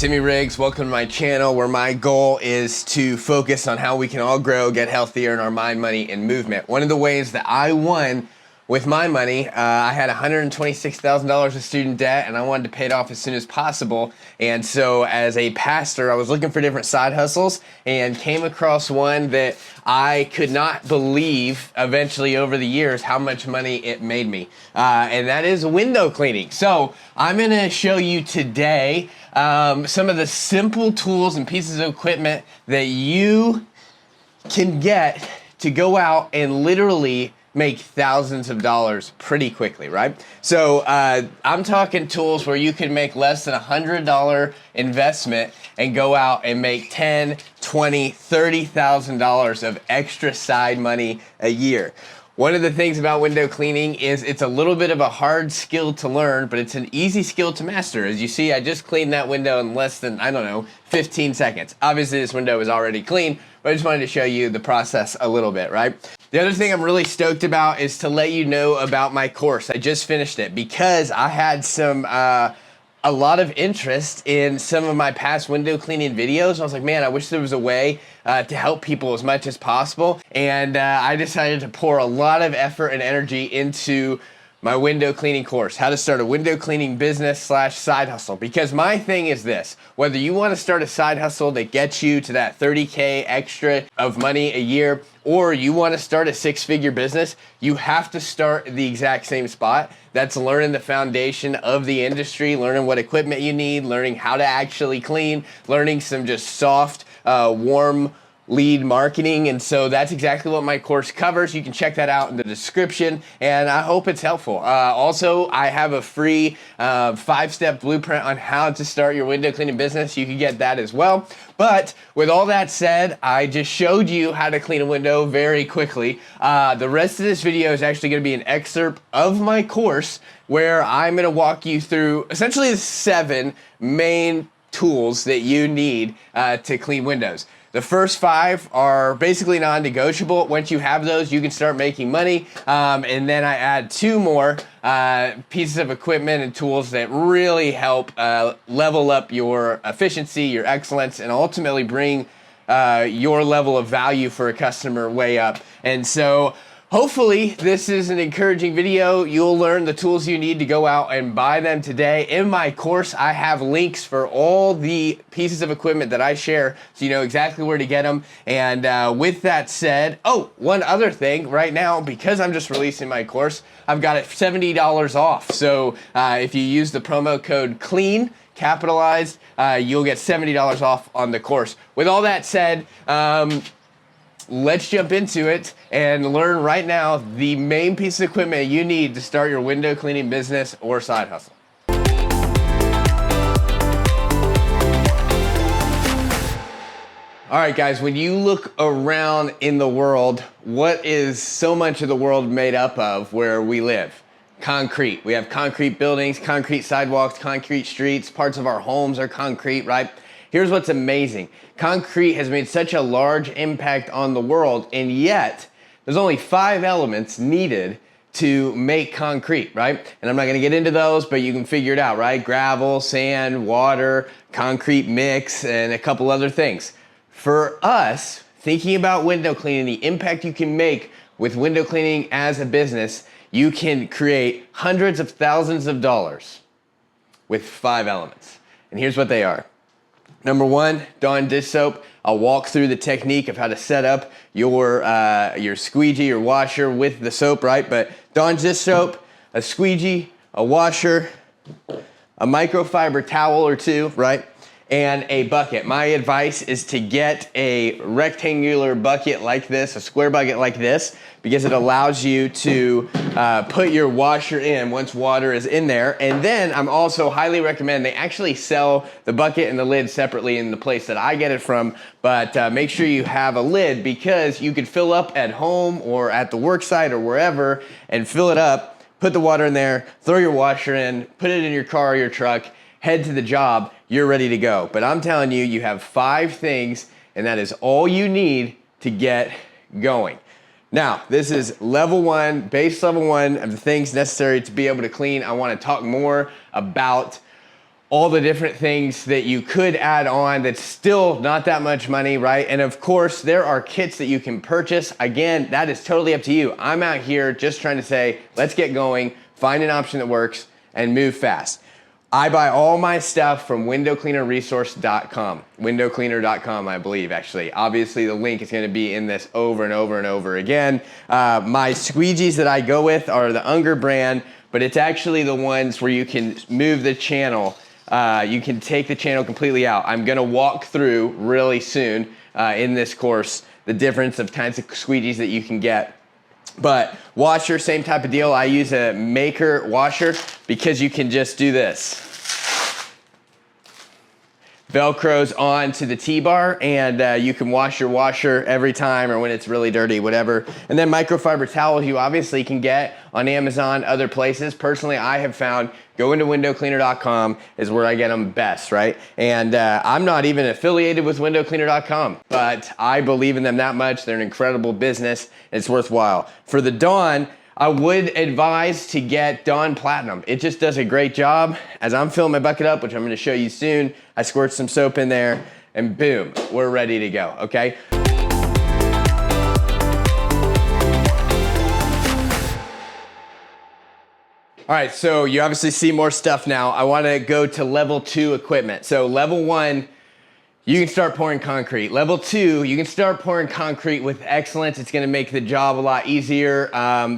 Timmy Riggs, welcome to my channel where my goal is to focus on how we can all grow, get healthier in our mind, money, and movement. One of the ways that I won with my money, I had $126,000 of student debt and I wanted to pay it off as soon as possible. And so as a pastor, I was looking for different side hustles and came across one that I could not believe eventually over the years how much money it made me. And that is window cleaning. So I'm gonna show you today some of the simple tools and pieces of equipment that you can get to go out and literally make thousands of dollars pretty quickly, right? So I'm talking tools where you can make less than $100 investment and go out and make $10, $20, $30,000 of extra side money a year. One of the things about window cleaning is it's a little bit of a hard skill to learn, but it's an easy skill to master. As you see, I just cleaned that window in less than, 15 seconds. Obviously, this window is already clean, but I just wanted to show you the process a little bit, right? The other thing I'm really stoked about is to let you know about my course. I just finished it because I had a lot of interest in some of my past window cleaning videos. I was like, man, I wish there was a way to help people as much as possible. And I decided to pour a lot of effort and energy into my window cleaning course, how to start a window cleaning business / side hustle. Because my thing is this, whether you want to start a side hustle that gets you to that 30K extra of money a year, or you want to start a six-figure business, you have to start the exact same spot. That's learning the foundation of the industry, learning what equipment you need, learning how to actually clean, learning some just soft, warm lead marketing. And so that's exactly what my course covers. You can check that out in the description and I hope it's helpful. Also, I have a free 5-step blueprint on how to start your window cleaning business. You can get that as well. But with all that said, I just showed you how to clean a window very quickly. The rest of this video is actually going to be an excerpt of my course where I'm going to walk you through essentially the 7 main tools that you need to clean windows. The first 5 are basically non-negotiable. Once you have those, you can start making money. And then I add 2 more pieces of equipment and tools that really help level up your efficiency, your excellence, and ultimately bring your level of value for a customer way up. And so hopefully this is an encouraging video. You'll learn the tools you need to go out and buy them today. In my course, I have links for all the pieces of equipment that I share so you know exactly where to get them. And with that said, one other thing right now, because I'm just releasing my course, I've got it $70 off. So if you use the promo code CLEAN, capitalized, you'll get $70 off on the course. With all that said, let's jump into it and learn right now the main piece of equipment you need to start your window cleaning business or side hustle. All right, guys, when you look around in the world, what is so much of the world made up of where we live? Concrete. We have concrete buildings, concrete sidewalks, concrete streets, parts of our homes are concrete, right? Here's what's amazing. Concrete has made such a large impact on the world, and yet there's only 5 elements needed to make concrete, right? And I'm not gonna get into those, but you can figure it out, right? Gravel, sand, water, concrete mix, and a couple other things. For us, thinking about window cleaning, the impact you can make with window cleaning as a business, you can create hundreds of thousands of dollars with 5 elements. And here's what they are. Number 1, Dawn dish soap. I'll walk through the technique of how to set up your squeegee, your washer with the soap, right? But Dawn dish soap, a squeegee, a washer, a microfiber towel or 2, right? And a bucket. My advice is to get a rectangular bucket like this, a square bucket like this, because it allows you to put your washer in once water is in there. And then I'm also highly recommend, they actually sell the bucket and the lid separately in the place that I get it from, but make sure you have a lid because you could fill up at home or at the work site or wherever and fill it up, put the water in there, throw your washer in, put it in your car or your truck, head to the job, you're ready to go. But I'm telling you, you have 5 things and that is all you need to get going. Now, this is level 1, base level 1 of the things necessary to be able to clean. I want to talk more about all the different things that you could add on that's still not that much money, right? And of course, there are kits that you can purchase. Again, that is totally up to you. I'm out here just trying to say, let's get going, find an option that works, and move fast. I buy all my stuff from windowcleanerresource.com. Windowcleaner.com, I believe, actually. Obviously, the link is going to be in this over and over and over again. My squeegees that I go with are the Unger brand, but it's actually the ones where you can move the channel. You can take the channel completely out. I'm going to walk through really soon in this course the difference of kinds of squeegees that you can get. But washer, same type of deal. I use a maker washer because you can just do this. Velcros onto the T-bar, and you can wash your washer every time or when it's really dirty, whatever. And then microfiber towels you obviously can get on Amazon, other places. Personally, I have found going to windowcleaner.com is where I get them best, right? And I'm not even affiliated with windowcleaner.com, but I believe in them that much. They're an incredible business. It's worthwhile. For the Dawn, I would advise to get Dawn Platinum. It just does a great job. As I'm filling my bucket up, which I'm gonna show you soon, I squirt some soap in there and boom, we're ready to go, okay? All right, so you obviously see more stuff now. I wanna go to level 2 equipment. So level 1, you can start pouring concrete. Level 2, you can start pouring concrete with excellence. It's gonna make the job a lot easier.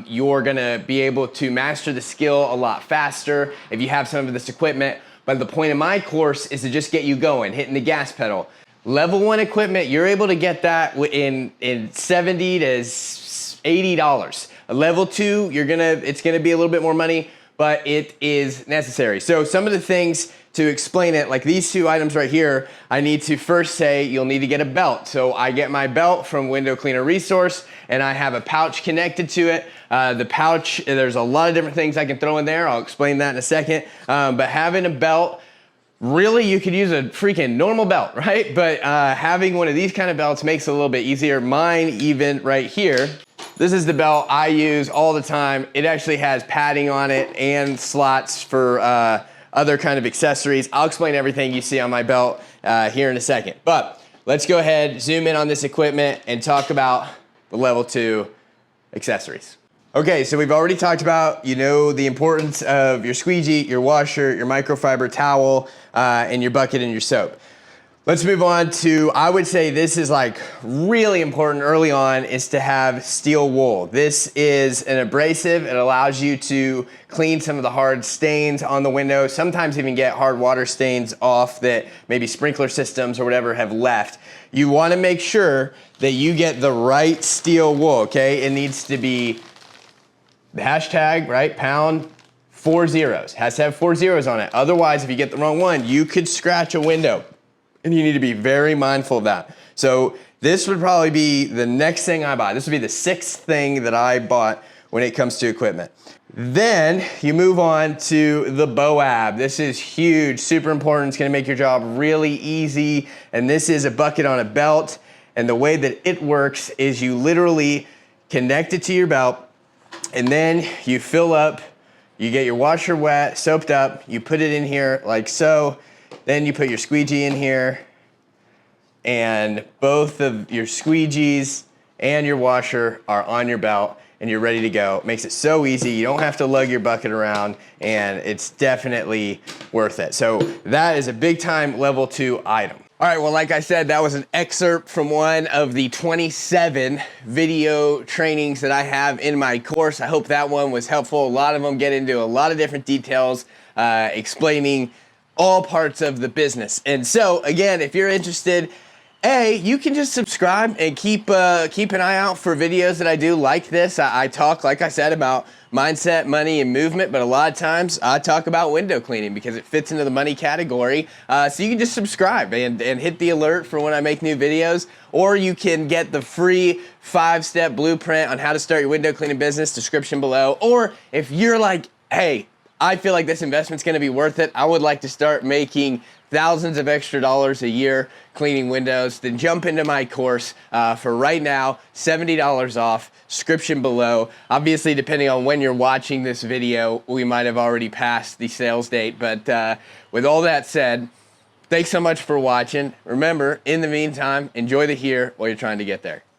You're gonna be able to master the skill a lot faster if you have some of this equipment. But the point of my course is to just get you going, hitting the gas pedal. Level 1 equipment, you're able to get that in $70 to $80. Level 2, it's gonna be a little bit more money, but it is necessary. So some of the things to explain it, like these 2 items right here, I need to first say you'll need to get a belt. So I get my belt from Window Cleaner Resource, and I have a pouch connected to it. The pouch, there's a lot of different things I can throw in there. I'll explain that in a second. But having a belt, really you could use a freaking normal belt, right? But having one of these kind of belts makes it a little bit easier. Mine even right here, this is the belt I use all the time. It actually has padding on it and slots for other kind of accessories. I'll explain everything you see on my belt here in a second. But let's go ahead, zoom in on this equipment and talk about the level 2 accessories. Okay, so we've already talked about, the importance of your squeegee, your washer, your microfiber towel, and your bucket and your soap. Let's move on to, I would say this is like really important early on, is to have steel wool. This is an abrasive. It allows you to clean some of the hard stains on the window, sometimes even get hard water stains off that maybe sprinkler systems or whatever have left. You wanna make sure that you get the right steel wool, okay? It needs to be the hashtag, right, pound, 4 zeros. Has to have 4 zeros on it. Otherwise, if you get the wrong one, you could scratch a window. And you need to be very mindful of that. So this would probably be the next thing I buy. This would be the 6th thing that I bought when it comes to equipment. Then you move on to the BOAB. This is huge, super important. It's gonna make your job really easy. And this is a bucket on a belt. And the way that it works is you literally connect it to your belt, and then you fill up, you get your washer wet, soaped up, you put it in here like so. Then you put your squeegee in here, and both of your squeegees and your washer are on your belt, and you're ready to go. It makes it so easy. You don't have to lug your bucket around, and it's definitely worth it. So that is a big time level 2 item. All right, well, like I said, that was an excerpt from one of the 27 video trainings that I have in my course. I hope that one was helpful. A lot of them get into a lot of different details, explaining all parts of the business. And so again, if you're interested, you can just subscribe and keep an eye out for videos that I do like this. I talk, like I said, about mindset, money, and movement, but a lot of times I talk about window cleaning because it fits into the money category. So you can just subscribe and hit the alert for when I make new videos, or you can get the free 5-step blueprint on how to start your window cleaning business, description below. Or if you're like, hey, I feel like this investment's going to be worth it. I would like to start making thousands of extra dollars a year cleaning windows. Then jump into my course for right now, $70 off, description below. Obviously, depending on when you're watching this video, we might have already passed the sales date. But with all that said, thanks so much for watching. Remember, in the meantime, enjoy the here while you're trying to get there.